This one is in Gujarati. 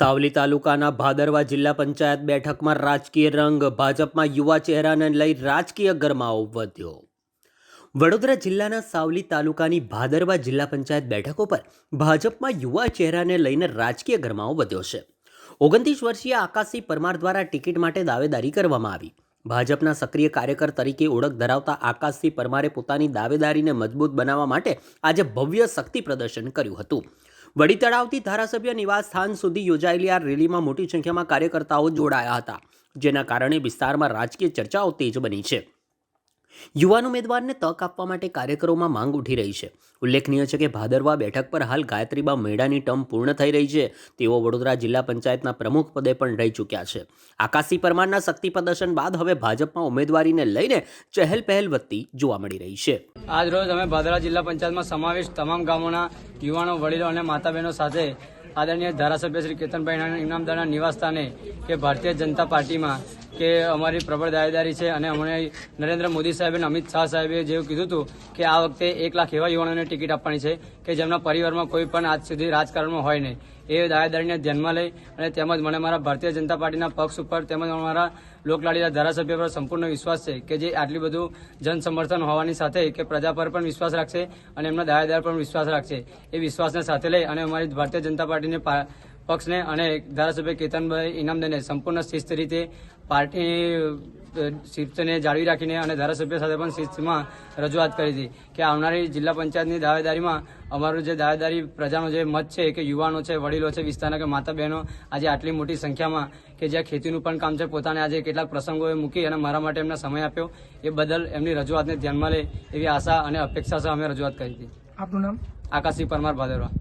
સાવલી તાલુકાના ભાદરવા જિલ્લા પંચાયત બેઠકમાં રાજકીય રંગ. ભાજપમાં યુવા ચહેરાને લઈ રાજકીય ગરમાવો વધ્યો. વડોદરા જિલ્લાના સાવલી તાલુકાની ભાદરવા જિલ્લા પંચાયત બેઠકો પર ભાજપમાં યુવા ચહેરાને લઈને રાજકીય ગરમાવો વધ્યો છે. 29 વર્ષીય આકાશી પરમાર દ્વારા ટિકિટ માટે દાવેદારી કરવામાં આવી. ભાજપના સક્રિય કાર્યકર તરીકે ઓળખ ધરાવતા આકાશી પરમારે પોતાની દાવેદારીને મજબૂત બનાવવા માટે આજે ભવ્ય શક્તિ પ્રદર્શન કર્યું હતું. વડી તળાવથી ધારાસભ્ય નિવાસ સ્થાન સુધી યોજાયેલી આ રેલીમાં મોટી સંખ્યામાં કાર્યકર્તાઓ જોડાયા હતા, જેના કારણે વિસ્તારમાં રાજકીય ચર્ચાઓ તેજ બની છે. યુવાન ઉમેદવારને તક આપવા માટે કાર્યકરોમાં માંગ ઉઠી રહી છે. ઉલ્લેખનીય છે કે ભાદરવા બેઠક પર હાલ ગાયત્રીબા મેડાની ટર્મ પૂર્ણ થઈ રહી છે. તેઓ વડોદરા જિલ્લા પંચાયતના પ્રમુખ પદે પણ રહી ચૂક્યા છે. આકાશી પરમારના શક્તિ પ્રદર્શન બાદ હવે ભાજપમાં ઉમેદવારીને લઈને ચહેલ પહેલ વધતી જોવા મળી રહી છે. આજ રોજ અમે ભાદરવા જિલ્લા પંચાયતમાં સમાવેશ તમામ ગામોના યુવાનો, વડીલો અને માતા બહેનો સાથે આદરણીય ધારાસભ્ય શ્રી કેતનભાઈ ઇનામદારના નિવાસ સ્થાને કે ભારતીય જનતા પાર્ટીમાં કે અમારી પ્રબળ દાવેદારી છે અને અમને નરેન્દ્ર મોદી સાહેબ અને અમિત શાહ સાહેબે જેવું કીધું હતું કે આ વખતે 1 લાખ એવા યુવાનોને ટિકિટ આપવાની છે કે જેમના પરિવારમાં કોઈ પણ આજ સુધી રાજકારણમાં હોય નહીં. એ દાવેદારીને ધ્યાનમાં લઈ અને તેમજ મને મારા ભારતીય જનતા પાર્ટીના પક્ષ ઉપર તેમજ અમારા લોકલાડીના ધારાસભ્ય પર સંપૂર્ણ વિશ્વાસ છે કે જે આટલી બધું જન સમર્થન હોવાની સાથે કે પ્રજા પર પણ વિશ્વાસ રાખશે અને એમના દાવેદાર પર વિશ્વાસ રાખશે. એ વિશ્વાસને સાથે લઈ અને અમારી ભારતીય જનતા પાર્ટીને પક્ષને અને ધારાસભ્ય કેતનભાઈ ઇનામદારને સંપૂર્ણ શિસ્ત રીતે પાર્ટી શિસ્તને જાળવી રાખીને અને ધારાસભ્ય સાથે પણ શિસ્તમાં રજૂઆત કરી હતી કે આવનારી જિલ્લા પંચાયતની દાવેદારીમાં અમારું જે દાવેદારી પ્રજાનો જે મત છે કે યુવાનો છે, વડીલો છે, વિસ્તારના કે માતા બહેનો આજે આટલી મોટી સંખ્યામાં કે જ્યાં ખેતીનું પણ કામ છે પોતાને આજે કેટલાક પ્રસંગોએ મૂકી અને મારા માટે એમને સમય આપ્યો એ બદલ એમની રજૂઆતને ધ્યાનમાં લે એવી આશા અને અપેક્ષા સાથે અમે રજૂઆત કરી હતી. આપનું નામ? આકાશી પરમાર, ભાદરવા.